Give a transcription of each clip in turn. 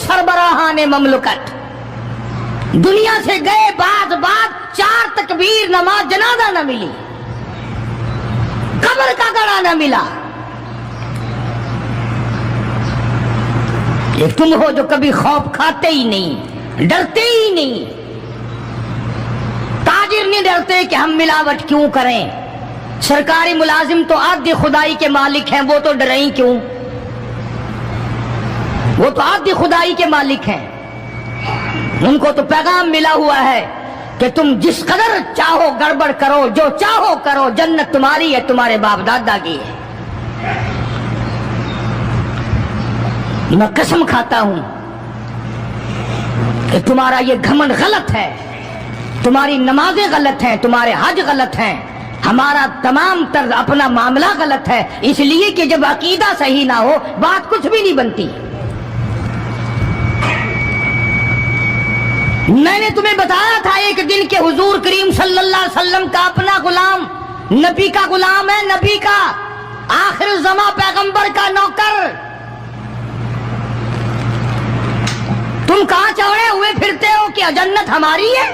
سربراہان مملکت دنیا سے گئے، بعد 4 تکبیر نماز جنازہ نہ ملی، قبر کا گڑا نہ ملا۔ ایک تم ہو جو کبھی خوف کھاتے ہی نہیں، ڈرتے ہی نہیں۔ تاجر نہیں ڈرتے کہ ہم ملاوٹ کیوں کریں، سرکاری ملازم تو عادی خدائی کے مالک ہیں، وہ تو ڈریں کیوں، وہ تو عادی خدائی کے مالک ہیں، ان کو تو پیغام ملا ہوا ہے کہ تم جس قدر چاہو گڑبڑ کرو، جو چاہو کرو، جنت تمہاری ہے، تمہارے باپ دادا کی ہے۔ میں قسم کھاتا ہوں کہ تمہارا یہ گھمنڈ غلط ہے، تمہاری نمازیں غلط ہیں، تمہارے حج غلط ہیں، ہمارا تمام طرز اپنا معاملہ غلط ہے، اس لیے کہ جب عقیدہ صحیح نہ ہو بات کچھ بھی نہیں بنتی۔ میں نے تمہیں بتایا تھا ایک دن کہ حضور کریم صلی اللہ علیہ وسلم کا اپنا غلام نبی کا غلام ہے، نبی کا آخر الزماں پیغمبر کا نوکر۔ تم کہاں چوڑے ہوئے پھرتے ہو کہ جنت ہماری ہے؟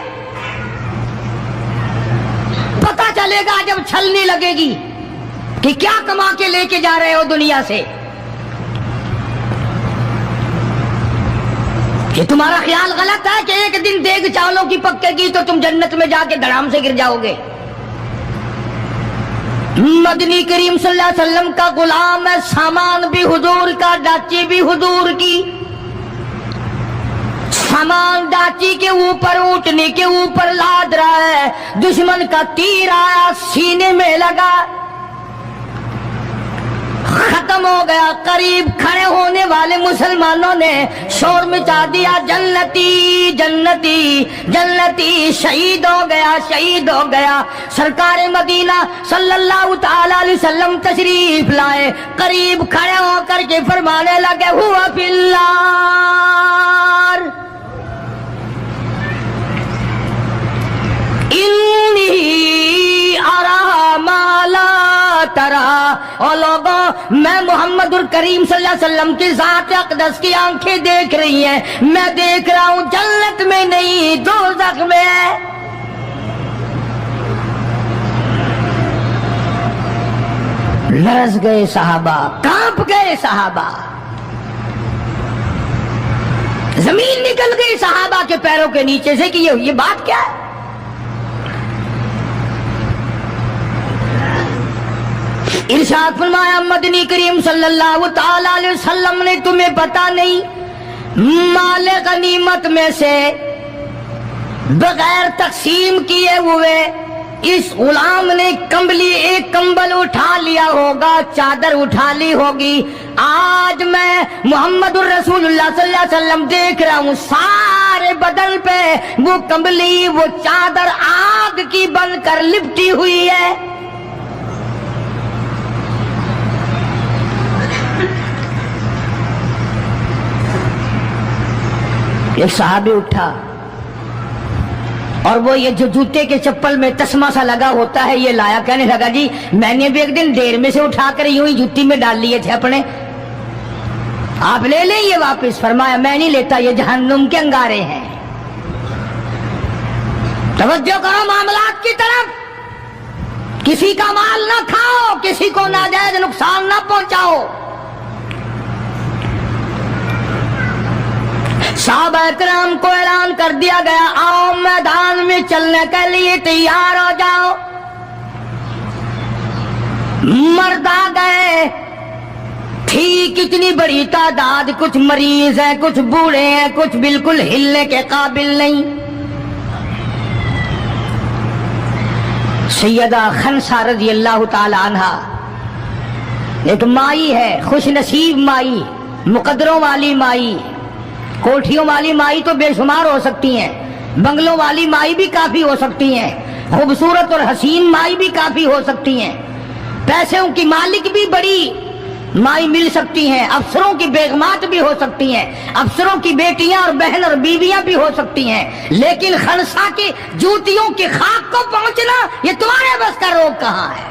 پتہ چلے گا جب چھلنی لگے گی کہ کیا کما کے لے کے جا رہے ہو دنیا سے، کہ تمہارا خیال غلط ہے کہ ایک دن دیگ چاولوں کی پکے گی تو تم جنت میں جا کے دھڑام سے گر جاؤ گے۔ مدنی کریم صلی اللہ علیہ وسلم کا غلام ہے، سامان بھی حضور کا، ڈاچی بھی حضور کی۔ سامان ڈاچی کے اوپر، اونٹنی کے اوپر لاد رہا ہے، دشمن کا تیر آیا سینے میں لگا، ختم ہو گیا۔ قریب کھڑے ہونے والے مسلمانوں نے شور مچا دیا، جنتی جنتی جنتی، شہید ہو گیا شہید ہو گیا۔ سرکار مدینہ صلی اللہ تعالی علیہ وسلم تشریف لائے، قریب کھڑے ہو کر کے فرمانے لگے، ہوا فی النار انی ارا ما لا ترا۔ اور لوگوں، میں محمد الکریم صلی اللہ علیہ وسلم کی ذات اقدس کی آنکھیں دیکھ رہی ہیں، میں دیکھ رہا ہوں جنت میں نہیں دوزخ میں ہے۔ لرز گئے صحابہ، کانپ گئے صحابہ، زمین نکل گئی صحابہ کے پیروں کے نیچے سے کہ یہ بات کیا ہے۔ ارشاد فرمایا مدنی کریم صلی اللہ تعالی علیہ وسلم نے، تمہیں پتا نہیں مال غنیمت میں سے بغیر تقسیم کیے ہوئے اس غلام نے کمبلی، ایک کمبل اٹھا لیا ہوگا، چادر اٹھا لی ہوگی۔ آج میں محمد الرسول اللہ صلی اللہ علیہ وسلم دیکھ رہا ہوں سارے بدن پہ وہ کمبلی، وہ چادر آگ کی بن کر لپٹی ہوئی ہے۔ ایک صحابی اٹھا اور وہ یہ جو جوتے کے چپل میں تسمہ سا لگا ہوتا ہے یہ لایا، کہنے لگا جی میں نے بھی ایک دن دیر میں سے اٹھا کر یوں ہی جوتی میں ڈال لیے تھے اپنے، آپ لے لیں یہ واپس۔ فرمایا میں نہیں لیتا، یہ جہنم کے انگارے ہیں۔ توجہ کرو معاملات کی طرف، کسی کا مال نہ کھاؤ، کسی کو ناجائز نقصان نہ پہنچاؤ۔ صحابہ کرام کو اعلان کر دیا گیا، آؤ میدان میں چلنے کے لیے تیار ہو جاؤ۔ مرد آ گئے، تھی کتنی بڑی تعداد، کچھ مریض ہیں، کچھ بوڑھے ہیں، کچھ بالکل ہلنے کے قابل نہیں۔ سیدہ خنسا رضی اللہ تعالی عنہا ایک مائی ہے، خوش نصیب مائی، مقدروں والی مائی، کوٹھیوں والی مائی تو بے شمار ہو سکتی ہیں، بنگلوں والی مائی بھی کافی ہو سکتی ہیں، خوبصورت اور حسین مائی بھی کافی ہو سکتی ہیں، پیسوں کی مالک بھی بڑی مائی مل سکتی ہیں، افسروں کی بیگمات بھی ہو سکتی ہیں، افسروں کی بیٹیاں اور بہن اور بیویاں بھی ہو سکتی ہیں، لیکن خنسا کی جوتیوں کی خاک کو پہنچنا یہ تمہارے بس کا روگ کہاں ہے؟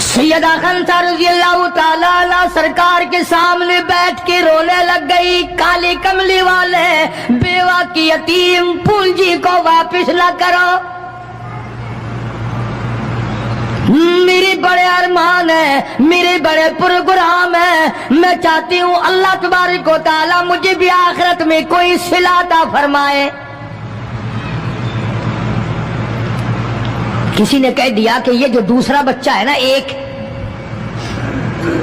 سیدہ خنسا رضی اللہ تعالیٰ عنہ سرکار کے سامنے بیٹھ کے رونے لگ گئی. کالی کملی والے بیوہ کی یتیم پونجی کو واپس نہ کرو. میری بڑے ارمان ہے, میرے بڑے پروگرام ہے. میں چاہتی ہوں اللہ تبارک و تعالیٰ مجھے بھی آخرت میں کوئی صلہ عطا فرمائے. کسی نے کہہ دیا کہ یہ جو دوسرا بچہ ہے نا ایک,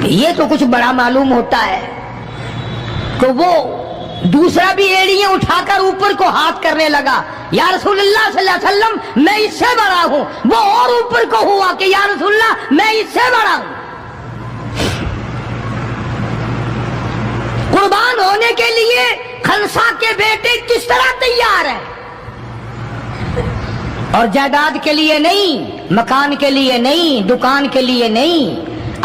یہ تو کچھ بڑا معلوم ہوتا ہے. تو وہ دوسرا بھی ایڑیاں اٹھا کر اوپر کو ہاتھ کرنے لگا. یا رسول اللہ صلی اللہ علیہ وسلم میں اس سے بڑا ہوں. وہ اور اوپر کو ہوا کہ یا رسول اللہ میں اس سے بڑا ہوں. قربان ہونے کے لیے خنسا کے بیٹے کس طرح تیار ہیں, اور جائیداد کے لیے نہیں, مکان کے لیے نہیں, دکان کے لیے نہیں,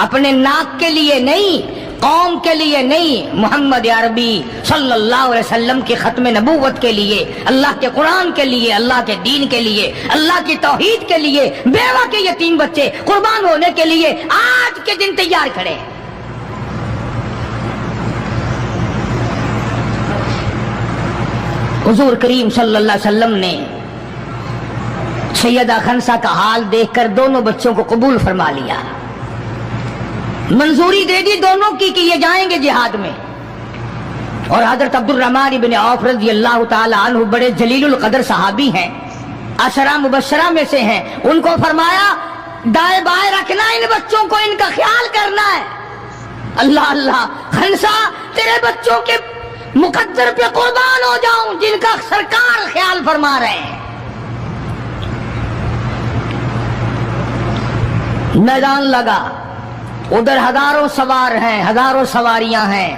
اپنے ناک کے لیے نہیں, قوم کے لیے نہیں, محمد عربی صلی اللہ علیہ وسلم کی ختم نبوت کے لیے, اللہ کے قرآن کے لیے, اللہ کے دین کے لیے, اللہ کی توحید کے لیے, بیوہ کے یتیم بچے قربان ہونے کے لیے آج کے دن تیار کھڑے. حضور کریم صلی اللہ علیہ وسلم نے سیدہ خنسا کا حال دیکھ کر دونوں بچوں کو قبول فرما لیا, منظوری دے دی دونوں کی کہ یہ جائیں گے جہاد میں. اور حضرت عبد الرحمن بن عوف رضی اللہ تعالی عنہ بڑے جلیل القدر صحابی ہیں, عشرہ مبشرہ میں سے ہیں. ان کو فرمایا دائیں بائیں رکھنا ان بچوں کو, ان کا خیال کرنا ہے. اللہ اللہ, خنسا تیرے بچوں کے مقدر پہ قربان ہو جاؤں جن کا سرکار خیال فرما رہے ہیں. میدان لگا, ادھر ہزاروں سوار ہیں, ہزاروں سواریاں ہیں,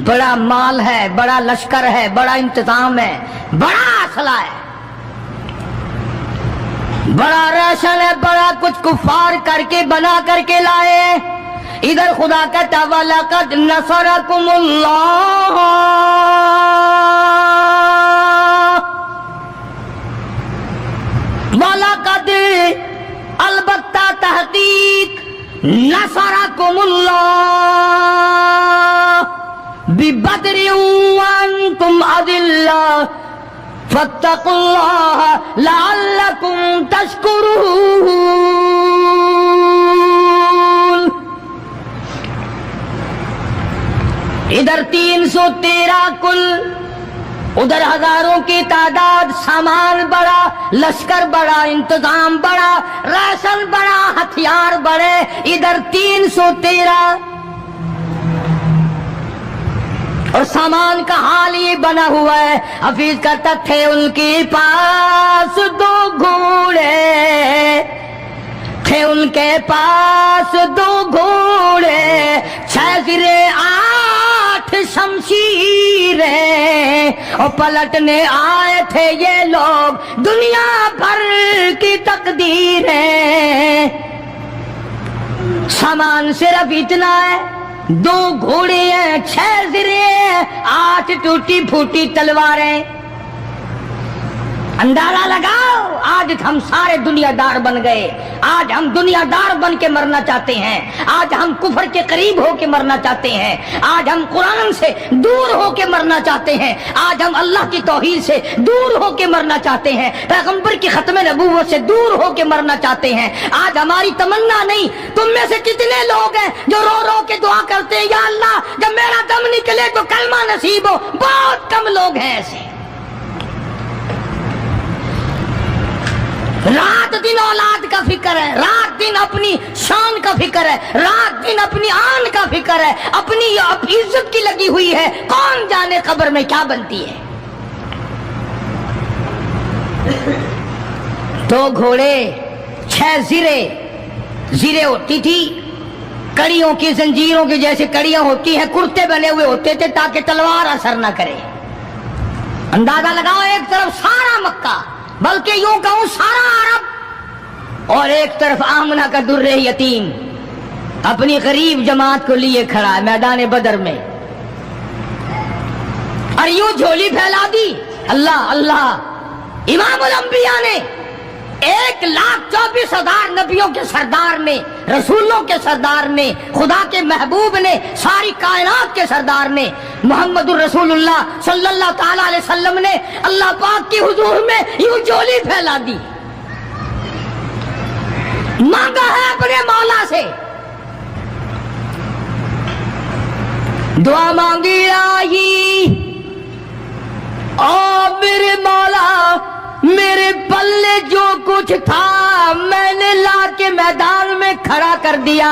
بڑا مال ہے, بڑا لشکر ہے, بڑا انتظام ہے, بڑا اسلحہ ہے, بڑا ریشن ہے, بڑا کچھ کفار کر کے بنا کر کے لائے. ادھر خدا کہتا وَلَقَدْ نَصَرَكُمُ اللَّهُ وَلَقَدْ, البتہ تحقیق, نصرکم اللہ ببدر وانتم اذلہ فاتقوا اللہ لعلکم تشکرون. ادھر 313 کل, ادھر ہزاروں کی تعداد, سامان بڑا, لشکر بڑا, انتظام بڑا, راشن بڑا, ہتھیار بڑے. ادھر 313 اور سامان کا حال یہ بنا ہوا ہے. حفیظ کرتا تھے ان کے پاس 2 گھوڑے, تھے ان کے پاس 2 گھوڑے, 6 زرے 8 شمشیریں, اور پلٹنے آئے تھے یہ لوگ دنیا بھر کی تقدیریں. سامان صرف اتنا ہے, 2 گھوڑے ہیں, 6 زرے, 8 ٹوٹی پھوٹی تلواریں. اندازہ لگاؤ, آج ہم سارے دنیا دار بن گئے. آج ہم دنیا دار بن کے مرنا چاہتے ہیں. آج ہم کفر کے قریب ہو کے مرنا چاہتے ہیں. آج ہم قرآن سے دور ہو کے مرنا چاہتے ہیں. آج ہم اللہ کی توحید سے دور ہو کے مرنا چاہتے ہیں. پیغمبر کی ختم نبوت سے دور ہو کے مرنا چاہتے ہیں. آج ہماری تمنا نہیں. تم میں سے کتنے لوگ ہیں جو رو رو کے دعا کرتے ہیں یا اللہ جب میرا دم نکلے تو کلمہ نصیب ہو؟ بہت کم لوگ ہیں ایسے. رات دن اولاد کا فکر ہے, رات دن اپنی شان کا فکر ہے, رات دن اپنی آن کا فکر ہے, اپنی عزت کی لگی ہوئی ہے. کون جانے قبر میں کیا بنتی ہے. 2 گھوڑے, 6 زرے. زرے ہوتی تھی کڑیوں کی, زنجیروں کی جیسے کڑیاں ہوتی ہیں, کرتے بنے ہوئے ہوتے تھے تاکہ تلوار اثر نہ کرے. اندازہ لگاؤ, ایک طرف سارا مکہ, بلکہ یوں کہوں سارا عرب, اور ایک طرف آمنہ کا در یتیم اپنی غریب جماعت کو لیے کھڑا ہے میدان بدر میں, اور یوں جھولی پھیلا دی. اللہ اللہ, امام الانبیاء نے 1,24,000 نبیوں نبیوں کے سردار نے، رسولوں کے سردار نے، خدا کے محبوب نے، ساری کائنات کے سردار نے، محمد الرسول اللہ صلی اللہ تعالی علیہ وسلم نے اللہ پاک کی حضور میں یوں جولی پھیلا دی، مانگا ہے اپنے مولا سے، دعا مانگی آئی، او میرے مولا میرے پلے جو کچھ تھا میں نے لا کے میدان میں کھڑا کر دیا،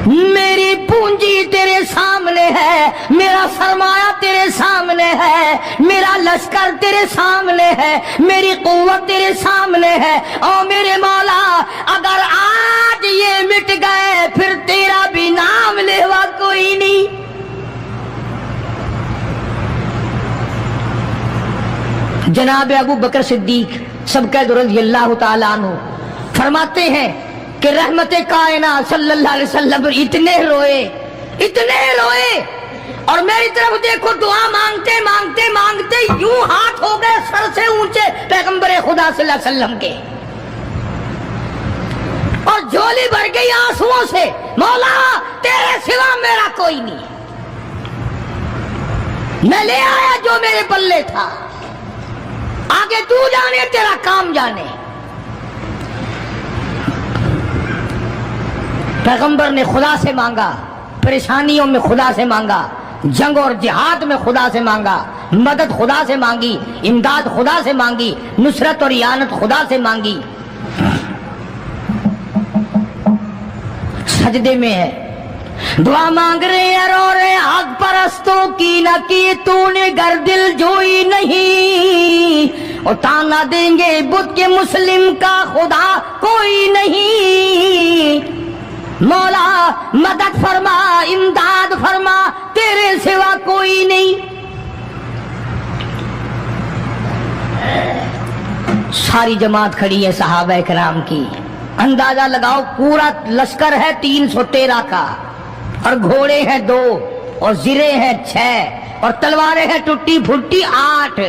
میری پونجی تیرے سامنے ہے، میرا سرمایہ تیرے سامنے ہے، میرا لشکر تیرے سامنے ہے، میری قوت تیرے سامنے ہے، او میرے مولا اگر آج یہ مٹ گئے پھر تیرا بھی نام لیوا کوئی نہیں۔ جناب ابو بکر صدیق سبقت رضی اللہ تعالیٰ عنہ فرماتے ہیں کہ رحمت کائنات صلی اللہ علیہ وسلم اتنے روئے اور میری طرف دیکھو دعا مانگتے مانگتے مانگتے یوں ہاتھ ہو گئے سر سے اونچے پیغمبر خدا صلی اللہ علیہ وسلم کے، اور جھولی بھر گئی آنسوؤں سے، مولا تیرے سوا میرا کوئی نہیں، میں لے آیا جو میرے پلے تھا، آگے تو جانے تیرا کام جانے۔ پیغمبر نے خدا سے مانگا، پریشانیوں میں خدا سے مانگا، جنگ اور جہاد میں خدا سے مانگا، مدد خدا سے مانگی، امداد خدا سے مانگی، نصرت اور اعانت خدا سے مانگی۔ سجدے میں ہے، دعا مانگ رہے ہیں، رو رہے ہیں، حق پرستوں کی نہ کی تو نے گر دل جوئی نہیں، اور تانا دیں گے بت کے مسلم کا خدا کوئی نہیں، مولا مدد فرما امداد فرما تیرے سوا کوئی نہیں۔ ساری جماعت کھڑی ہے صحابہ کرام کی، اندازہ لگاؤ پورا لشکر ہے 313 کا، اور گھوڑے ہیں 2 اور زرے ہیں 6 اور تلواریں ہیں ٹوٹی پھوٹی 8،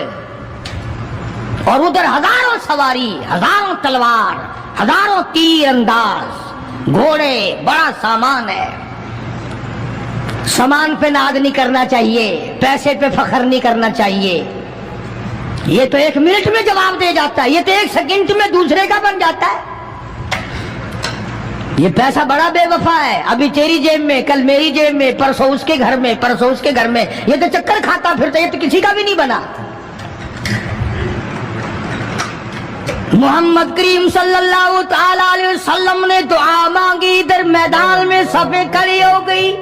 اور ادھر ہزاروں سواری، ہزاروں تلوار، ہزاروں تیر انداز، گھوڑے، بڑا سامان ہے۔ سامان پہ ناز نہیں کرنا چاہیے، پیسے پہ فخر نہیں کرنا چاہیے، یہ تو 1 منٹ میں جواب دے جاتا ہے، یہ تو 1 سیکنڈ میں دوسرے کا بن جاتا ہے۔ یہ پیسہ بڑا بے وفا ہے، ابھی تیری جیب میں، کل میری جیب میں، پرسوں اس کے گھر میں، پرسوں اس کے گھر میں، یہ تو چکر کھاتا پھرتا، یہ تو کسی کا بھی نہیں بنا۔ محمد کریم صلی اللہ تعالی علیہ وسلم نے دعا مانگی، ادھر میدان میں صفیں کھڑی ہو گئی۔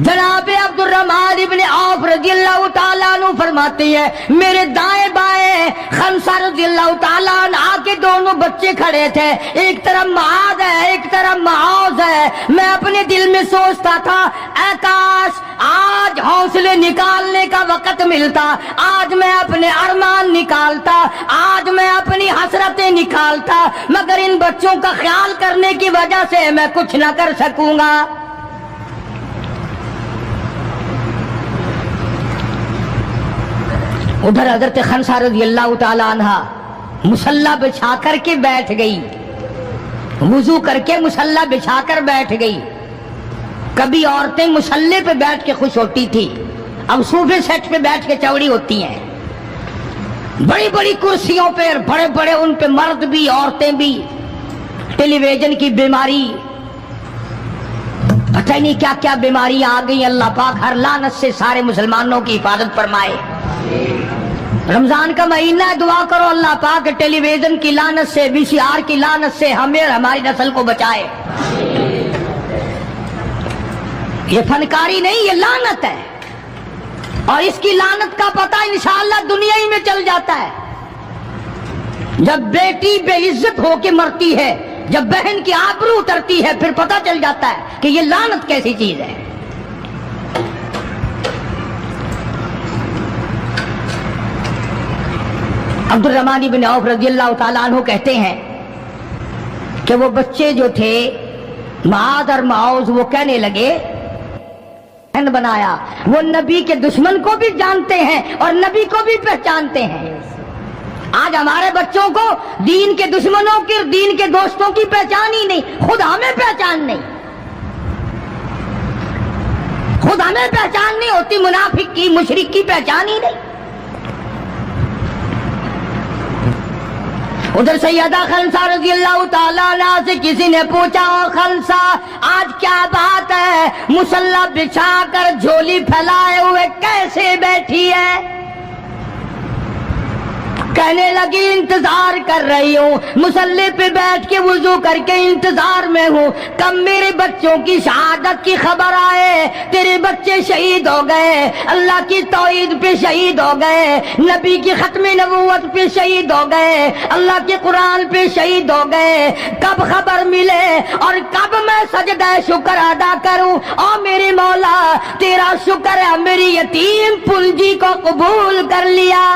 جناب عبد الرحمن ابن عوف رضی اللہ تعالیٰ عنہ فرماتے ہیں میرے دائیں بائیں خنسہ رضی اللہ تعالیٰ عنہ کے دونوں بچے کھڑے تھے، ایک طرف معاذ ہے ایک طرف معوذ ہے۔ میں اپنے دل میں سوچتا تھا اے کاش آج حوصلے نکالنے کا وقت ملتا، آج میں اپنے ارمان نکالتا، آج میں اپنی حسرتیں نکالتا، مگر ان بچوں کا خیال کرنے کی وجہ سے میں کچھ نہ کر سکوں گا۔ ادھر حضرت خنسہ رضی اللہ تعالی عنہ مصلی بچھا کر کے بیٹھ گئی، وضو کر کے مصلی بچھا کر بیٹھ گئی۔ کبھی عورتیں مصلی پہ بیٹھ کے خوش ہوتی تھی، اب صوفے سیٹ پہ بیٹھ کے چوڑی ہوتی ہیں، بڑی بڑی کرسیوں پہ، بڑے بڑے ان پہ مرد بھی عورتیں بھی۔ ٹیلی ویژن کی بیماری، پتہ نہیں کیا کیا بیماری آ گئی، اللہ پاک ہر لعنت سے سارے مسلمانوں کی حفاظت فرمائے۔ رمضان کا مہینہ ہے، دعا کرو اللہ پاک ٹیلی ویژن کی لعنت سے، وی سی آر کی لعنت سے ہمیں اور ہماری نسل کو بچائے۔ یہ فنکاری نہیں، یہ لعنت ہے، اور اس کی لعنت کا پتہ انشاءاللہ دنیا ہی میں چل جاتا ہے۔ جب بیٹی بے عزت ہو کے مرتی ہے، جب بہن کی آبرو اترتی ہے، پھر پتہ چل جاتا ہے کہ یہ لعنت کیسی چیز ہے۔ عبد الرحمن بن عوف رضی اللہ تعالیٰ عنہ کہتے ہیں کہ وہ بچے جو تھے معاذ اور معوذ، وہ کہنے لگے بنایا، وہ نبی کے دشمن کو بھی جانتے ہیں اور نبی کو بھی پہچانتے ہیں۔ آج ہمارے بچوں کو دین کے دشمنوں کی، دین کے دوستوں کی پہچان ہی نہیں، خود ہمیں پہچان نہیں، خود ہمیں پہچان نہیں ہوتی، منافق کی، مشرک کی پہچان ہی نہیں۔ ادھر سیدہ خنسا رضی اللہ تعالیٰ عنہ سے کسی نے پوچھا، اور خنسا آج کیا بات ہے، مصلی بچھا کر جھولی پھیلائے ہوئے کیسے بیٹھی ہے؟ کہنے لگی انتظار کر رہی ہوں، مصلی پہ بیٹھ کے وضو کر کے انتظار میں ہوں، کب میرے بچوں کی شہادت کی خبر آئے، تیرے بچے شہید ہو گئے، اللہ کی توحید پہ شہید ہو گئے، نبی کی ختم نبوت پہ شہید ہو گئے، اللہ کے قرآن پہ شہید ہو گئے، کب خبر ملے اور کب میں سجدہ شکر ادا کروں؟ اور میرے مولا تیرا شکر ہے میری یتیم پنجی کو قبول کر لیا۔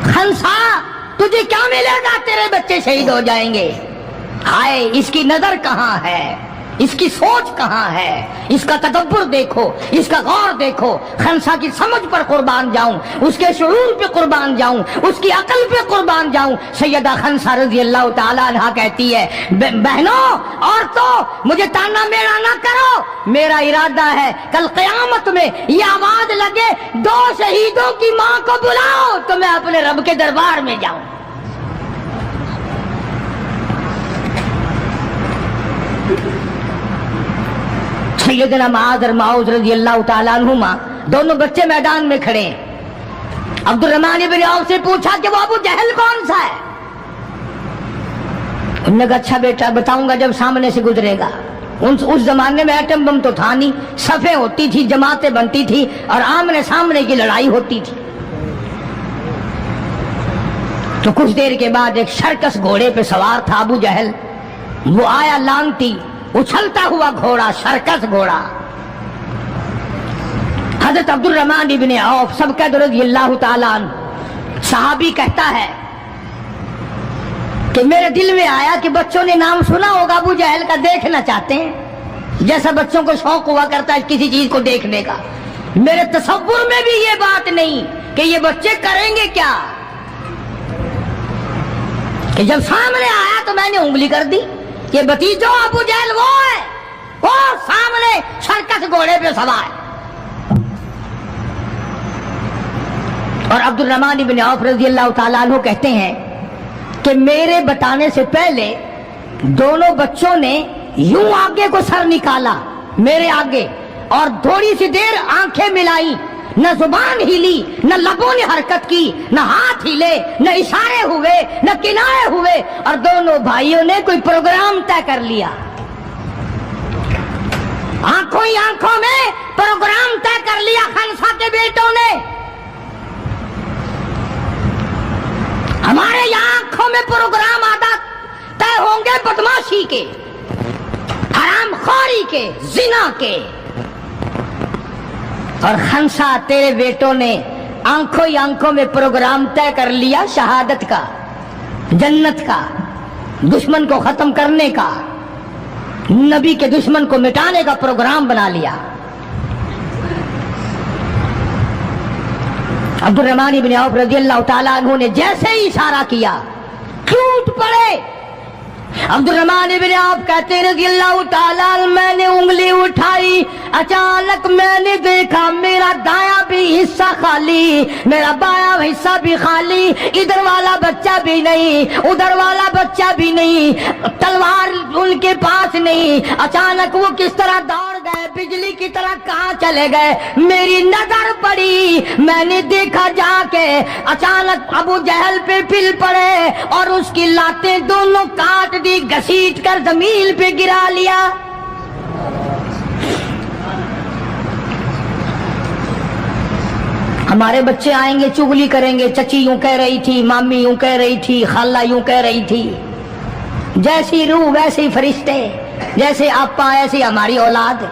خنسا تجھے کیا ملے گا، تیرے بچے شہید ہو جائیں گے۔ ہائے اس کی نظر کہاں ہے، اس کی سوچ کہاں ہے، اس کا تدبر دیکھو، اس کا غور دیکھو۔ خنسا کی سمجھ پر قربان جاؤں، اس کے شعور پہ قربان جاؤں، اس کی عقل پہ قربان جاؤں۔ سیدہ خنسا رضی اللہ تعالیٰ عنہ کہتی ہے، بہنوں عورتوں مجھے تانا میرا نہ کرو، میرا ارادہ ہے کل قیامت میں یہ آواز لگے 2 شہیدوں کی ماں کو بلاؤ تو میں اپنے رب کے دربار میں جاؤں۔ سیدنا معاذ اور معوذ رضی اللہ تعالیٰ عنہما دونوں بچے میدان میں کھڑے ہیں۔ عبد الرحمن بن عوف سے پوچھا کہ وہ ابو جہل کون سا ہے؟ انہوں نے کہا اچھا بیٹا بتاؤں گا جب سامنے سے گزرے گا۔ اس زمانے میں ایٹم بم تو تھا نہیں، صفیں ہوتی تھی، جماعتیں بنتی تھی اور آمنے سامنے کی لڑائی ہوتی تھی۔ تو کچھ دیر کے بعد ایک شرکس گھوڑے پہ سوار تھا ابو جہل، وہ آیا لانتی اچھلتا ہوا گھوڑا، شرکس گھوڑا۔ حضرت عبد الرحمن ابن عوف سب قید رضی اللہ تعالیٰ عنہ صحابی کہتا ہے کہ میرے دل میں آیا کہ بچوں نے نام سنا ہوگا ابو جہل کا، دیکھنا چاہتے ہیں، جیسا بچوں کو شوق ہوا کرتا ہے کسی چیز کو دیکھنے کا۔ میرے تصور میں بھی یہ بات نہیں کہ یہ بچے کریں گے کیا، کہ جب سامنے آیا تو میں نے انگلی کر دی کہ بھتیجو ابو جہل وہ ہے، وہ سامنے شرکس گھوڑے پہ سوار۔ اور عبد الرحمن بن عوف رضی اللہ تعالیٰ عنہ کہتے ہیں کہ میرے بتانے سے پہلے دونوں بچوں نے یوں آگے کو سر نکالا میرے آگے، اور تھوڑی سی دیر آنکھیں ملائی، نہ زبان ہلی، نہ لبوں نے حرکت کی، نہ ہاتھ ہلے، نہ اشارے ہوئے، نہ کنارے ہوئے، اور دونوں بھائیوں نے کوئی پروگرام طے کر لیا۔ آنکھوں ہی آنکھوں میں پروگرام طے کر لیا خنسا کے بیٹوں نے۔ ہمارے یہاں آنکھوں میں پروگرام آدھا طے ہوں گے بدماشی کے، حرام خوری کے، زنا کے، اور خنسا تیرے بیٹوں نے آنکھوں ہی آنکھوں میں پروگرام طے کر لیا شہادت کا، جنت کا، دشمن کو ختم کرنے کا، نبی کے دشمن کو مٹانے کا پروگرام بنا لیا۔ عبد الرحمن بن عوف رضی اللہ تعالیٰ عنہ نے جیسے ہی اشارہ کیا ٹوٹ پڑے۔ عبد الرحمن بن عوف کہتے رضی اللہ تعالیٰ عنہ میں نے انگلی اٹھائی، اچانک میں نے دیکھا میرا دایاں بھی حصہ خالی، میرا بایاں حصہ بھی خالی، ادھر والا بچہ بھی نہیں، ادھر والا بچہ بھی نہیں، تلوار ان کے پاس نہیں۔ اچانک وہ کس طرح دوڑ گئے، بجلی کی طرح کہاں چلے گئے، میری نظر پڑی، میں نے دیکھا جا کے اچانک ابو جہل پہ پل پڑے اور اس کی لاتیں دونوں کاٹ دی، گھسیٹ کر زمین پہ گرا لیا۔ ہمارے بچے آئیں گے چغلی کریں گے، چچی یوں کہہ رہی تھی، مامی یوں کہہ رہی تھی، خالہ یوں کہہ رہی تھی، جیسی روح ویسے ہی فرشتے، جیسے آپا ایسی ہماری اولاد،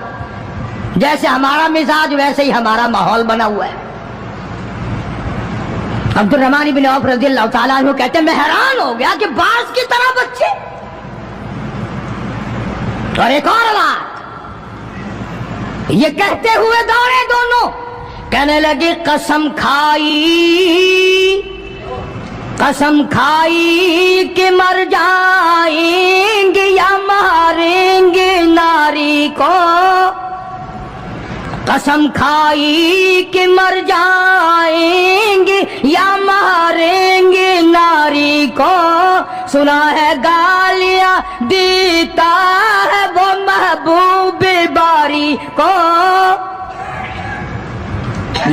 جیسے ہمارا مزاج ویسے ہی ہمارا ماحول بنا ہوا ہے۔ عبد الرحمن بن عوف رضی اللہ تعالیٰ عنہ کہتے ہیں میں حیران ہو گیا کہ باز کی طرح بچے۔ اور ایک اور بات، یہ کہتے ہوئے دوڑے دونوں کہنے لگی قسم کھائی کہ مر جائیں گے یا ماریں گے ناری کو، قسم کھائی کہ مر جائیں گے یا ماریں گے ناری کو، سنا ہے گالیاں دیتا ہے وہ محبوب باری کو،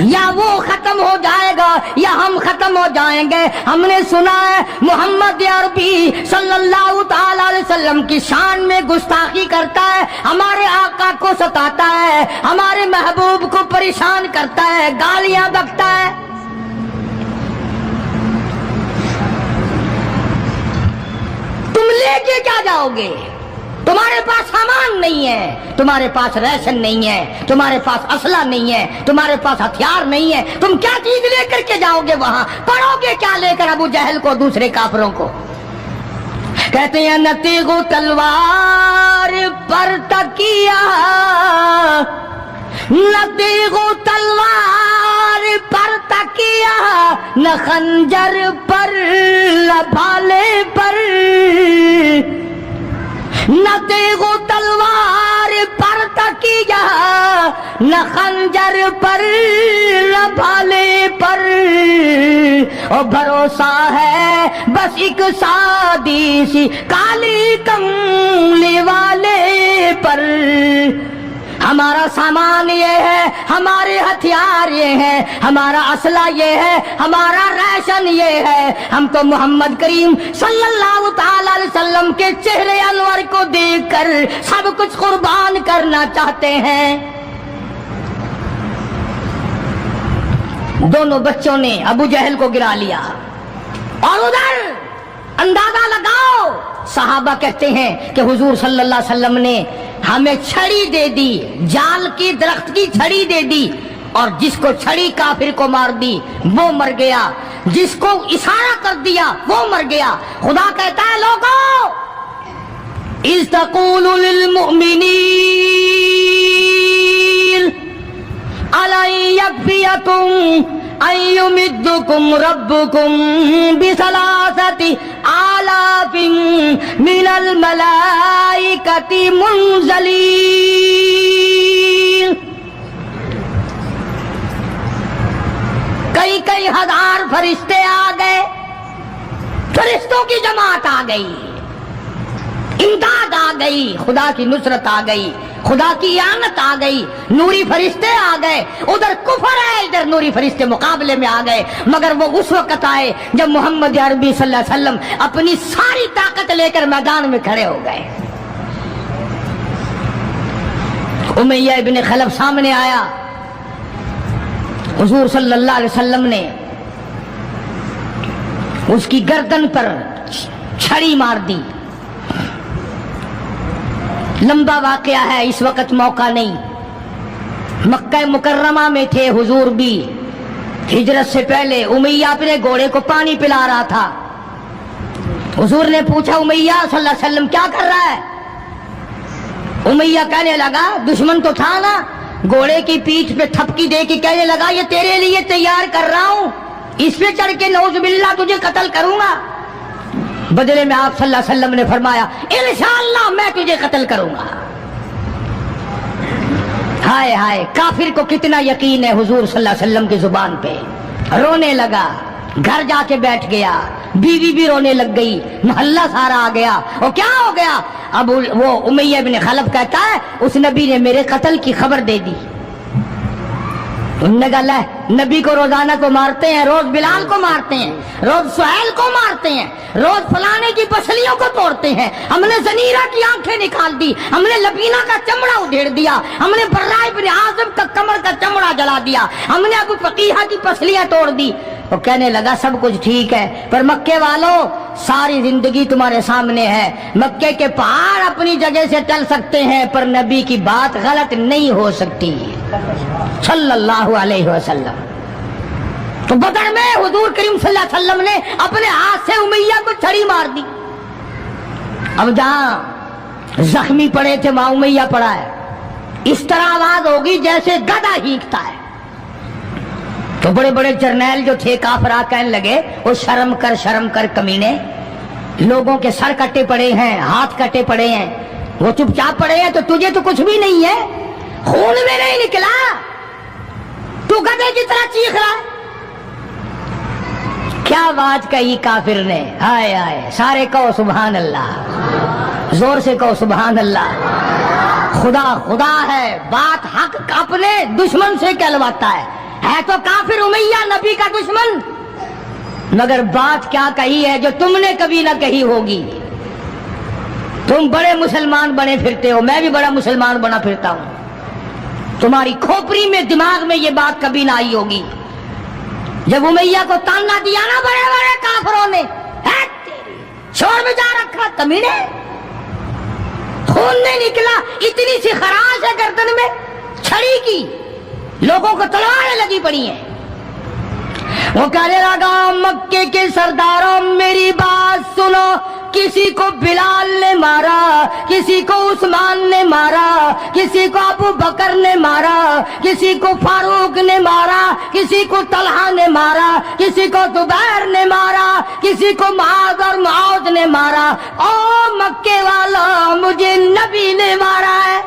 یا وہ ختم ہو جائے گا یا ہم ختم ہو جائیں گے۔ ہم نے سنا ہے محمد عربی صلی اللہ تعالی علیہ وسلم کی شان میں گستاخی کرتا ہے، ہمارے آقا کو ستاتا ہے، ہمارے محبوب کو پریشان کرتا ہے، گالیاں بکتا ہے۔ تم لے کے کیا جاؤ گے؟ تمہارے پاس سامان نہیں ہے، تمہارے پاس ریشن نہیں ہے، تمہارے پاس اسلحہ نہیں ہے، تمہارے پاس ہتھیار نہیں ہے، تم کیا چیز لے کر کے جاؤ گے وہاں؟ پڑھو گے کیا لے کر ابو جہل کو، دوسرے کافروں کو؟ کہتے ہیں نہ تیغ و تلوار پر تکیہ، نہ تیغ و تلوار پر تکیہ، نہ خنجر پر نہ بھالے پر، نہ تیغ و تلوار پر تکیہ، نہ خنجر پر نہ بھالے پر، اور بھروسہ ہے بس ایک سادی سی کالی کملی والے پر۔ ہمارا سامان یہ ہے، ہمارے ہتھیار یہ ہیں، ہمارا اسلحہ یہ ہے، ہمارا ریشن یہ ہے، ہم تو محمد کریم صلی اللہ تعالی علیہ وسلم کے چہرے انور کو دیکھ کر سب کچھ قربان کرنا چاہتے ہیں۔ دونوں بچوں نے ابو جہل کو گرا لیا، اور ادھر اندازہ لگاؤ، صحابہ کہتے ہیں کہ حضور صلی اللہ علیہ وسلم نے ہمیں چھڑی دے دی، جال کی درخت کی چھڑی دے دی، اور جس کو چھڑی کافر کو مار دی وہ مر گیا، جس کو اشارہ کر دیا وہ مر گیا۔ خدا کہتا ہے لوگوں، اذ تقول للمؤمنین أَلَن يَكْفِيَكُمْ أَن يُمِدَّكُمْ رَبُّكُمْ بِثَلَاثَةِ آلَافٍ مِّنَ الْمَلَائِكَةِ مُنزَلِينَ۔ کئی ہزار فرشتے آ گئے، فرشتوں کی جماعت آ گئی، امداد آ گئی، خدا کی نصرت آ گئی، خدا کی اعانت آ گئی، نوری فرشتے آ گئے۔ ادھر کفر ہے، ادھر نوری فرشتے مقابلے میں آ گئے، مگر وہ اس وقت آئے جب محمد عربی صلی اللہ علیہ وسلم اپنی ساری طاقت لے کر میدان میں کھڑے ہو گئے۔ امیہ ابن خلف سامنے آیا، حضور صلی اللہ علیہ وسلم نے اس کی گردن پر چھڑی مار دی۔ لمبا واقعہ ہے، اس وقت موقع نہیں۔ مکہ مکرمہ میں تھے حضور بھی، ہجرت سے پہلے امیہ اپنے گھوڑے کو پانی پلا رہا تھا۔ حضور نے پوچھا امیہ صلی اللہ علیہ وسلم کیا کر رہا ہے؟ امیہ کہنے لگا، دشمن تو تھا نا، گھوڑے کی پیٹھ پہ تھپکی دے کے کہنے لگا یہ تیرے لیے تیار کر رہا ہوں، اس پہ چڑھ کے نعوذ باللہ تجھے قتل کروں گا۔ بدلے میں آپ صلی اللہ علیہ وسلم نے فرمایا انشاءاللہ میں تجھے قتل کروں گا۔ ہائے ہائے، کافر کو کتنا یقین ہے حضور صلی اللہ علیہ وسلم کی زبان پہ۔ رونے لگا، گھر جا کے بیٹھ گیا، بیوی بھی رونے لگ گئی، محلہ سارا آ گیا۔ اور کیا ہو گیا؟ اب وہ امیہ بن خلف کہتا ہے اس نبی نے میرے قتل کی خبر دے دی۔ انہوں نے کہا لے، نبی کو روزانہ کو مارتے ہیں، روز بلال کو مارتے ہیں، روز سہیل کو مارتے ہیں، روز فلانے کی پسلیوں کو توڑتے ہیں، ہم نے زنیرہ کی آنکھیں نکال دی، ہم نے لبینہ کا چمڑا ادھیڑ دیا، ہم نے برا ابن عازب کا کمر کا چمڑا جلا دیا، ہم نے ابو فقیہ کی پسلیاں توڑ دی۔ وہ کہنے لگا سب کچھ ٹھیک ہے، پر مکے والوں ساری زندگی تمہارے سامنے ہے، مکے کے پہاڑ اپنی جگہ سے ٹل سکتے ہیں پر نبی کی بات غلط نہیں ہو سکتی صلی اللہ علیہ وسلم۔ تو بدر میں حضور کریم صلی اللہ علیہ وسلم نے اپنے ہاتھ سے امیہ کو چھڑی مار دی۔ اب جہاں زخمی پڑے تھے وہاں امیہ پڑا ہے، اس طرح آواز ہوگی جیسے گدھا ہینکتا ہے، تو بڑے بڑے جرنیل جو تھے کافرہ کہنے لگے وہ شرم کر کمینے، لوگوں کے سر کٹے پڑے ہیں، ہاتھ کٹے پڑے ہیں، وہ چپ چاپ پڑے ہیں، تو تجھے تو کچھ بھی نہیں ہے، خون میں نہیں نکلا، تو گدھے کی طرح چیخ رہا ہے۔ کیا بات کہی کافر نے، ہائے ہائے، سارے کہو سبحان اللہ، زور سے کہو سبحان اللہ۔ خدا خدا ہے، بات حق اپنے دشمن سے کہلواتا ہے تو کافر امیہ نبی کا دشمن، مگر بات کیا کہی ہے جو تم نے کبھی نہ کہی ہوگی۔ تم بڑے مسلمان بنے پھرتے ہو، میں بھی بڑا مسلمان بنا پھرتا ہوں، تمہاری کھوپڑی میں دماغ میں یہ بات کبھی نہ آئی ہوگی۔ جب امیہ کو تانا دیا نا بڑے بڑے کافروں نے، چھوڑ میں جا رکھا کمینے، خون نہیں نکلا، اتنی سی خراش ہے گردن میں چھڑی کی، لوگوں کو تلواریں لگی پڑی ہیں۔ وہ کہنے لگا مکے کے سرداروں میری بات سنو، کسی کو بلال نے مارا، کسی کو عثمان نے مارا، کسی کو ابو بکر نے مارا، کسی کو فاروق نے مارا، کسی کو طلحہ نے مارا، کسی کو زبیر نے مارا، کسی کو معاذ اور معاذ نے مارا، او مکے والا مجھے نبی نے مارا ہے۔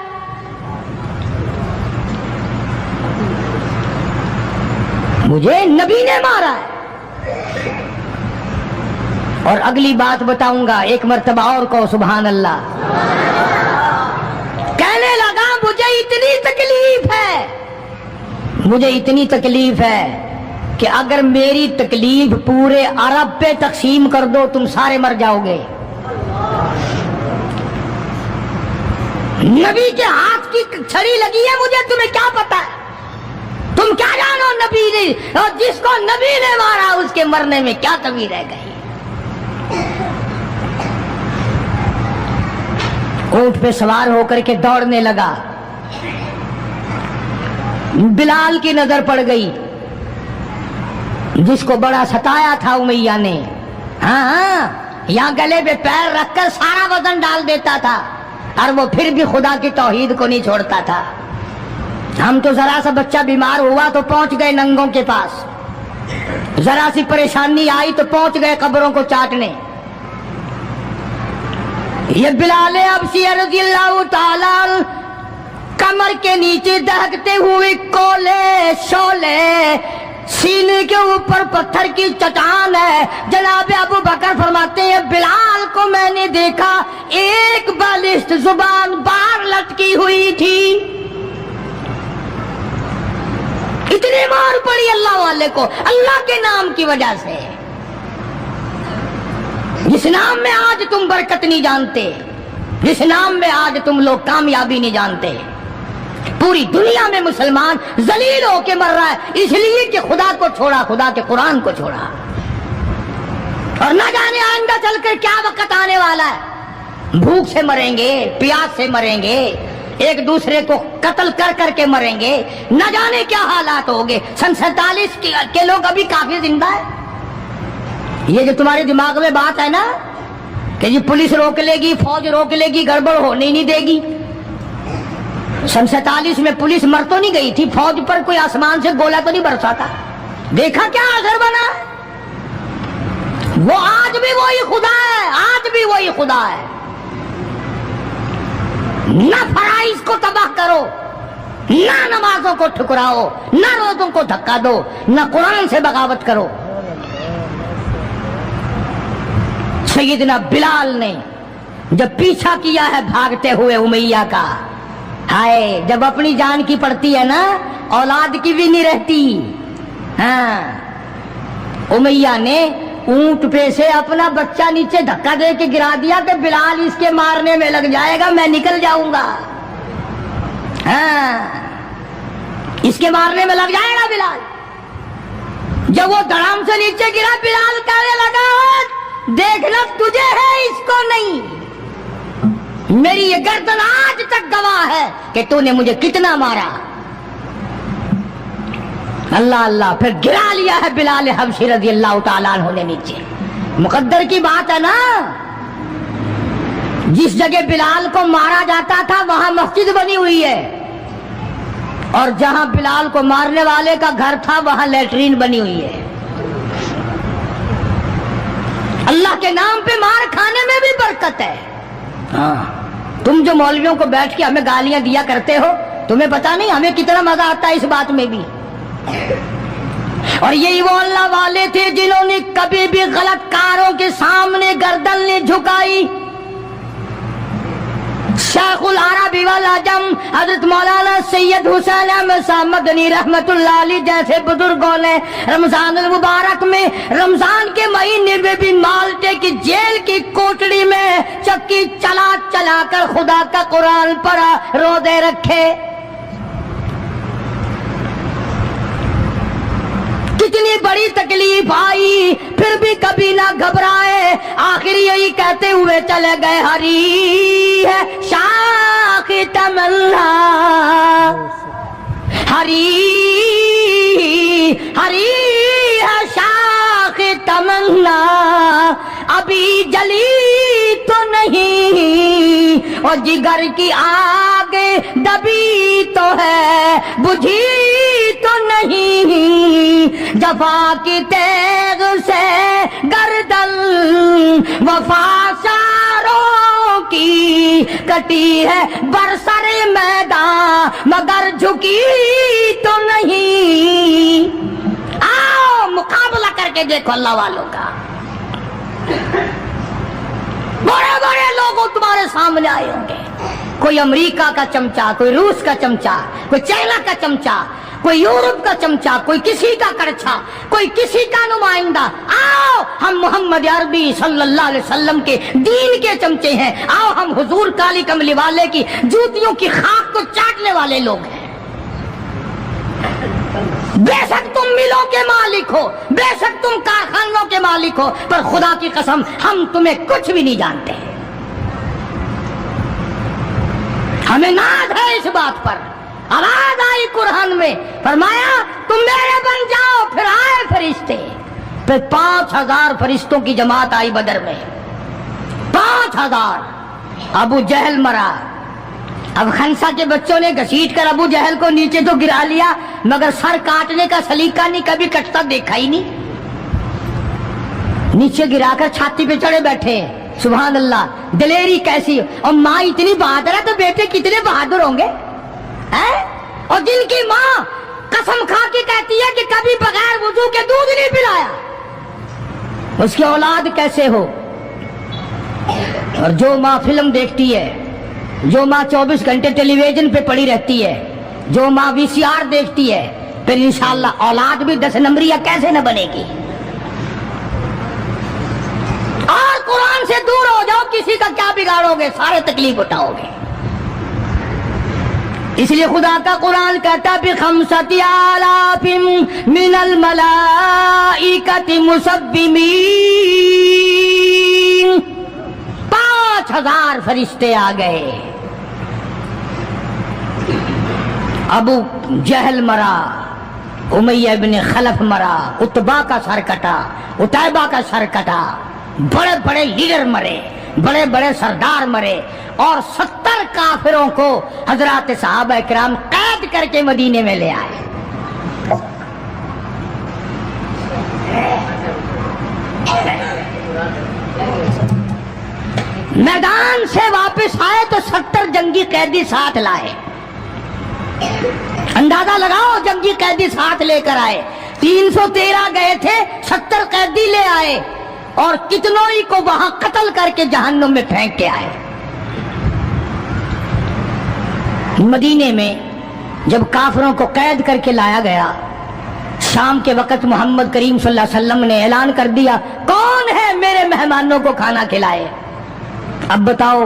مجھے نبی نے مارا ہے۔ اور اگلی بات بتاؤں گا، ایک مرتبہ اور کو سبحان اللہ۔ کہنے لگا مجھے اتنی تکلیف ہے کہ اگر میری تکلیف پورے عرب پہ تقسیم کر دو تم سارے مر جاؤ گے۔ نبی کے ہاتھ کی چھڑی لگی ہے، مجھے تمہیں کیا پتا ہے، تم کیا جانو نبی نے، اور جس کو نبی نے مارا اس کے مرنے میں کیا کمی رہ گئی۔ اونٹ پہ سوار ہو کر کے دوڑنے لگا، بلال کی نظر پڑ گئی جس کو بڑا ستایا تھا امیہ نے، ہاں یا گلے پہ پیر رکھ کر سارا وزن ڈال دیتا تھا، اور وہ پھر بھی خدا کی توحید کو نہیں چھوڑتا تھا۔ ہم تو ذرا سا بچہ بیمار ہوا تو پہنچ گئے ننگوں کے پاس، ذرا سی پریشانی آئی تو پہنچ گئے قبروں کو چاٹنے۔ یہ بلال حبشی رضی اللہ تعالی کمر کے نیچے دہکتے ہوئے کولے شولے، سینے کے اوپر پتھر کی چٹان ہے۔ جناب ابو بکر فرماتے ہیں بلال کو میں نے دیکھا ایک بالشت زبان باہر لٹکی ہوئی تھی، اتنی مار پڑی اللہ والے کو اللہ کے نام کی وجہ سے، جس نام میں آج تم برکت نہیں جانتے، جس نام میں آج تم لوگ کامیابی نہیں جانتے۔ پوری دنیا میں مسلمان ذلیل ہو کے مر رہا ہے اس لیے کہ خدا کو چھوڑا، خدا کے قرآن کو چھوڑا، اور نہ جانے آئندہ چل کر کیا وقت آنے والا ہے، بھوک سے مریں گے، پیاس سے مریں گے، ایک دوسرے کو قتل کر کر کے مریں گے، نہ جانے کیا حالات ہوگے۔ سن 47 کے لوگ ابھی کافی زندہ ہے۔ یہ جو تمہارے دماغ میں بات ہے نا کہ یہ پولیس روک لے گی، فوج روک لے گی، گڑبڑ ہونے نہیں دے گی، سن 47 میں پولیس مر تو نہیں گئی تھی، فوج پر کوئی آسمان سے گولا تو نہیں برسا تھا، دیکھا کیا اثر بنا ہے؟ وہ آج بھی وہی خدا ہے، آج بھی وہی خدا ہے۔ نہ فرائض کو تباہ کرو، نہ نمازوں کو ٹھکراؤ، نہ روزوں کو دھکا دو، نہ قرآن سے بغاوت کرو۔ سیدنا بلال نے جب پیچھا کیا ہے بھاگتے ہوئے امیہ کا، ہائے جب اپنی جان کی پڑتی ہے نا اولاد کی بھی نہیں رہتی۔ ہاں امیہ نے اونٹ پہ سے اپنا بچہ نیچے دھکا دے کے گرا دیا کہ بلال اس کے مارنے میں لگ جائے گا، میں نکل جاؤں گا، ہاں اس کے مارنے میں لگ جائے گا بلال۔ جب وہ دھڑام سے نیچے گرا بلال کہنے لگا دیکھنا تجھے ہے اس کو نہیں، میری یہ گردن آج تک گواہ ہے کہ تو نے مجھے کتنا مارا۔ اللہ اللہ، پھر گرا لیا ہے بلال حبشی رضی اللہ تعالیٰ عنہ نے نیچے۔ مقدر کی بات ہے نا، جس جگہ بلال کو مارا جاتا تھا وہاں مسجد بنی ہوئی ہے، اور جہاں بلال کو مارنے والے کا گھر تھا وہاں لیٹرین بنی ہوئی ہے. اللہ کے نام پہ مار کھانے میں بھی برکت ہے. ہاں تم جو مولویوں کو بیٹھ کے ہمیں گالیاں دیا کرتے ہو تمہیں پتا نہیں ہمیں کتنا مزہ آتا ہے اس بات میں بھی. اور یہی وہ اللہ والے تھے جنہوں نے کبھی بھی غلط کاروں کے سامنے گردن نہیں جھکائی. شیخ العربی والعجم حضرت مولانا سید حسین احمد صاحب مدنی رحمت اللہ علیہ جیسے بزرگوں نے رمضان المبارک میں رمضان کے مہینے میں بھی مالٹے کی جیل کی کوٹڑی میں چکی چلا چلا کر خدا کا قرآن پڑھا، روزے رکھے. کتنی بڑی تکلیف آئی پھر بھی کبھی نہ گھبرائے. آخر یہی کہتے ہوئے چلے گئے ہری ہے شاخ تمنا، ہری ہری ہے شاخ تمنا، ابھی جلی تو نہیں اور جگر کی آگ دبی تو ہے بجھی تو نہیں. جفا کی تیغ سے گردن وفا ساروں کی کٹی ہے برسر میدان مگر جھکی تو نہیں. آؤ مقابلہ کر کے دیکھو اللہ والوں کا. بڑے بڑے لوگ تمہارے سامنے آئے ہوں گے، کوئی امریکہ کا چمچا، کوئی روس کا چمچا، کوئی چائنا کا چمچا، کوئی یورپ کا چمچا، کوئی کسی کا کرچھا، کوئی کسی کا نمائندہ. آؤ ہم محمد عربی صلی اللہ علیہ وسلم کے دین کے چمچے ہیں. آؤ ہم حضور کالی کملی والے کی جوتیوں کی خاک کو چاٹنے والے لوگ ہیں. بے شک تم ملوں کے مالک ہو، بے شک تم کارخانوں کے مالک ہو، پر خدا کی قسم ہم تمہیں کچھ بھی نہیں جانتے. ہمیں ناز ہے اس بات پر. آواز آئی قرآن میں، فرمایا تم میرے بن جاؤ. پھر آئے فرشتے، پھر 5000 فرشتوں کی جماعت آئی بدر میں. 5000. ابو جہل مرا. اب خنسا کے بچوں نے گھسیٹ کر ابو جہل کو نیچے تو گرا لیا مگر سر کاٹنے کا سلیقہ نہیں، کبھی کٹتا دیکھا ہی نہیں. نیچے گرا کر چھاتی پہ چڑھے بیٹھے. سبحان اللہ، دلیری کیسی. اور ماں اتنی بہادر ہے تو بیٹے کتنے بہادر ہوں گے. اور جن کی ماں قسم کھا کے کہتی ہے کہ کبھی بغیر وضو کے دودھ نہیں پلایا، اس کی اولاد کیسے ہو. اور جو ماں فلم دیکھتی ہے، جو ماں 24 گھنٹے ٹیلی ویژن پہ پڑی رہتی ہے، جو ماں VCR دیکھتی ہے، پھر انشاءاللہ اولاد بھی 10 نمبریہ کیسے نہ بنے گی. اور قرآن سے دور ہو جاؤ، کسی کا کیا بگاڑو گے، سارے تکلیف اٹھاؤ گے. اس لیے خدا کا قرآن کہتا بِخَمْسَةِ آلَافٍ مِّنَ الْمَلَائِكَةِ مُسَبِّمِينَ. 5000 فرشتے آ گئے. ابو جہل مرا، امیہ ابن خلف مرا، عتبہ کا سر کٹا، عتیبہ کا سر کٹا. بڑے بڑے لیڈر مرے، بڑے بڑے سردار مرے. اور 70 کافروں کو حضرات صحابہ کرام قید کر کے مدینے میں لے آئے. میدان سے واپس آئے تو 70 جنگی قیدی ساتھ لائے. اندازہ لگاؤ، جنگی قیدی ساتھ لے کر آئے. 313 گئے تھے، 70 قیدی لے آئے اور کتنوں ہی کو وہاں قتل کر کے جہنم میں پھینک کے آئے. مدینے میں جب کافروں کو قید کر کے لایا گیا، شام کے وقت محمد کریم صلی اللہ علیہ وسلم نے اعلان کر دیا کون ہے میرے مہمانوں کو کھانا کھلائے. اب بتاؤ،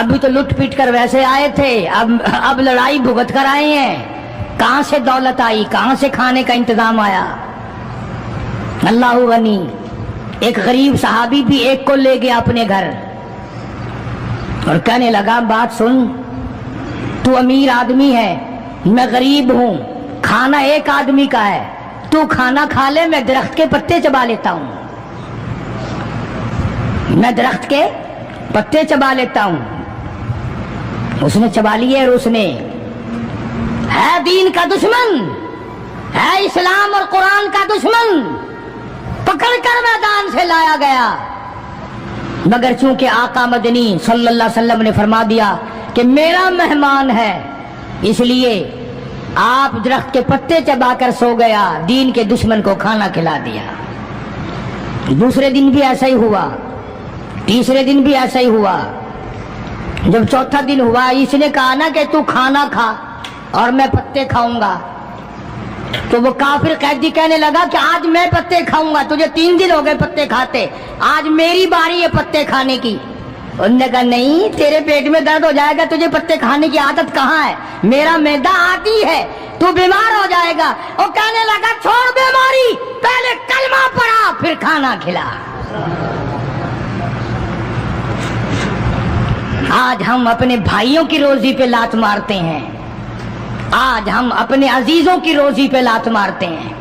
ابھی تو لٹ پٹ کر ویسے آئے تھے، اب لڑائی بھگت کر آئے ہیں. کہاں سے دولت آئی، کہاں سے کھانے کا انتظام آیا. اللہ غنی. ایک غریب صحابی بھی ایک کو لے گیا اپنے گھر اور کہنے لگا بات سن، تو امیر آدمی ہے، میں غریب ہوں، کھانا ایک آدمی کا ہے، تو کھانا کھا لے، میں درخت کے پتے چبا لیتا ہوں، میں درخت کے پتے چبا لیتا ہوں. اس نے چبا لیے اور اس نے ہے دین کا دشمن، ہے اسلام اور قرآن کا دشمن، پکڑ کر میدان سے لایا گیا، مگر چونکہ آقا مدنی صلی اللہ علیہ وسلم نے فرما دیا کہ میرا مہمان ہے، اس لیے آپ درخت کے پتے چبا کر سو گیا، دین کے دشمن کو کھانا کھلا دیا۔ دوسرے دن بھی ایسا ہی ہوا، تیسرے دن بھی ایسا ہی ہوا۔ جب چوتھا دن ہوا، اس نے کہا نا کہ تو کھانا کھا اور میں پتے کھاؤں گا، تو وہ کافر قیدی کہنے لگا کہ آج میں پتے کھاؤں گا، تجھے 3 دن ہو گئے پتے کھاتے، آج میری باری ہے پتے کھانے کی۔ انہوں نے کہا نہیں، تیرے پیٹ میں درد ہو جائے گا، تجھے پتے کھانے کی عادت کہاں ہے، میرا معدہ عادی ہے، تو بیمار ہو جائے گا۔ وہ کہنے لگا چھوڑ بیماری، پہلے کلمہ پڑھا پھر کھانا کھلا۔ آج ہم اپنے بھائیوں کی روزی پہ لات مارتے ہیں، آج ہم اپنے عزیزوں کی روزی پہ لات مارتے ہیں،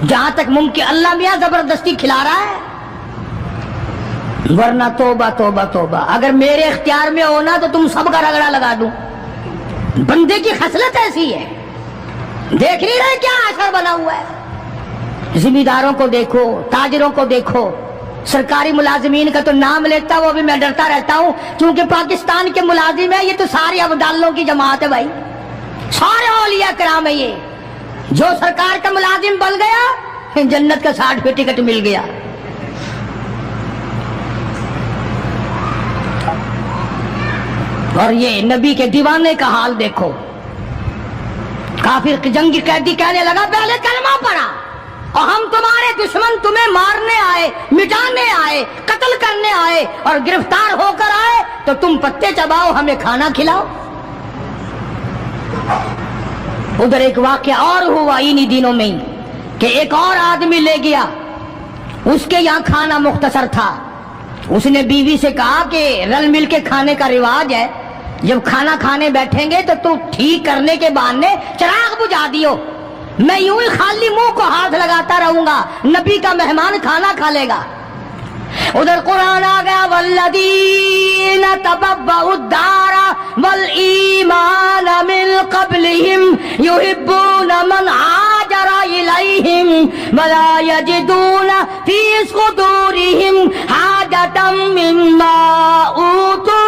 جہاں تک ممکن اللہ میاں زبردستی کھلا رہا ہے، ورنہ توبہ توبہ توبہ۔ اگر میرے اختیار میں ہونا تو تم سب کا رگڑا لگا دوں۔ بندے کی خصلت ایسی ہے، دیکھ نہیں رہے کیا اثر بنا ہوا ہے؟ ذمہ داروں کو دیکھو، تاجروں کو دیکھو، سرکاری ملازمین کا تو نام لیتا وہ بھی میں ڈرتا رہتا ہوں، کیونکہ پاکستان کے ملازم ہے، یہ تو سارے ابدالوں کی جماعت ہے بھائی، سارے اولیاء کرام ہے۔ یہ جو سرکار کا ملازم بن گیا، جنت کا سرٹیفکیٹ مل گیا۔ اور یہ نبی کے دیوانے کا حال دیکھو، کافر جنگی قیدی کہنے لگا پہلے کلمہ پڑھا، اور ہم تمہارے دشمن تمہیں مارنے آئے، مٹانے آئے، قتل کرنے آئے اور گرفتار ہو کر آئے تو تم پتے چباؤ، ہمیں کھانا کھلاؤ۔ ادھر ایک واقعہ اور ہوا انہی دنوں میں ہی کہ ایک اور آدمی لے گیا، اس کے یہاں کھانا مختصر تھا، اس نے بیوی سے کہا کہ رل مل کے کھانے کا رواج ہے، جب کھانا کھانے بیٹھیں گے تو ٹھیک کرنے کے بہانے چراغ بجھا دیو، میں یوں ہی خالی منہ کو ہاتھ لگاتا رہوں گا، نبی کا مہمان کھانا کھا لے گا۔ ادھر قرآن آ گیا والذین تبوؤا الدار والایمان من قبلہم یحبون من ہاجر الیہم ولا یجدون فی صدورہم حاجۃ مما اوتوا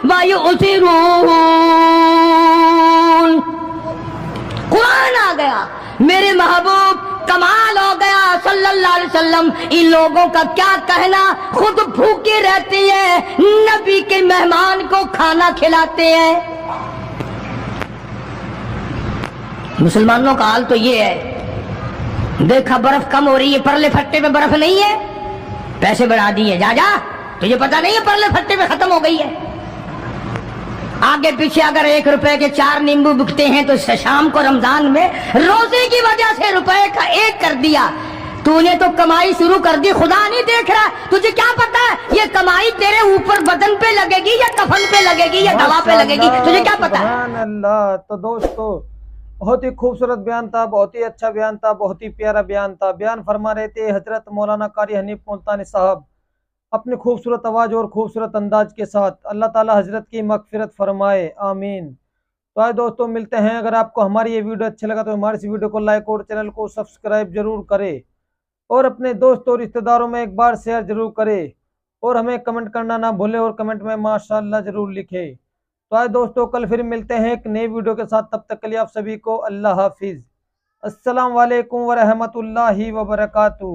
ویؤثرون۔ قرآن آ گیا، میرے محبوب کمال ہو گیا صلی اللہ علیہ وسلم، ان لوگوں کا کیا کہنا، خود بھوکے رہتے ہیں، نبی کے مہمان کو کھانا کھلاتے ہیں۔ مسلمانوں کا حال تو یہ ہے، دیکھا برف کم ہو رہی ہے، پرلے پھٹے میں برف نہیں ہے، پیسے بڑھا دیے، جا جا تجھے پتا نہیں ہے پرلے پھٹے میں ختم ہو گئی ہے۔ آگے پیچھے اگر 1 روپے کے 4 نیمبو بکتے ہیں تو شام کو رمضان میں روزے کی وجہ سے روپے کا 1 کر دیا، تو نے تو کمائی شروع کر دی، خدا نہیں دیکھ رہا، تجھے کیا پتا ہے یہ کمائی تیرے اوپر بدن پہ لگے گی یا کفن پہ لگے گی یا دوا پہ لگے گی، تجھے کیا پتا ہے؟ سبحان اللہ۔ تو دوستو بہت ہی خوبصورت بیان تھا، بہت ہی اچھا بیان تھا، بہت ہی پیارا بیان تھا۔ بیان فرما رہے تھے حضرت مولانا قاری حنیف ملتانی صاحب اپنی خوبصورت آواز اور خوبصورت انداز کے ساتھ۔ اللہ تعالی حضرت کی مغفرت فرمائے، آمین۔ تو آئے دوستوں ملتے ہیں، اگر آپ کو ہماری یہ ویڈیو اچھا لگا تو ہماری اس ویڈیو کو لائک اور چینل کو سبسکرائب ضرور کرے، اور اپنے دوستوں اور رشتہ داروں میں ایک بار شیئر ضرور کرے، اور ہمیں کمنٹ کرنا نہ بھولے، اور کمنٹ میں ماشاءاللہ ضرور لکھے۔ تو آئے دوستوں کل پھر ملتے ہیں ایک نئی ویڈیو کے ساتھ، تب تک کے لیے آپ سبھی کو اللہ حافظ۔ السلام علیکم ورحمۃ اللہ وبرکاتہ۔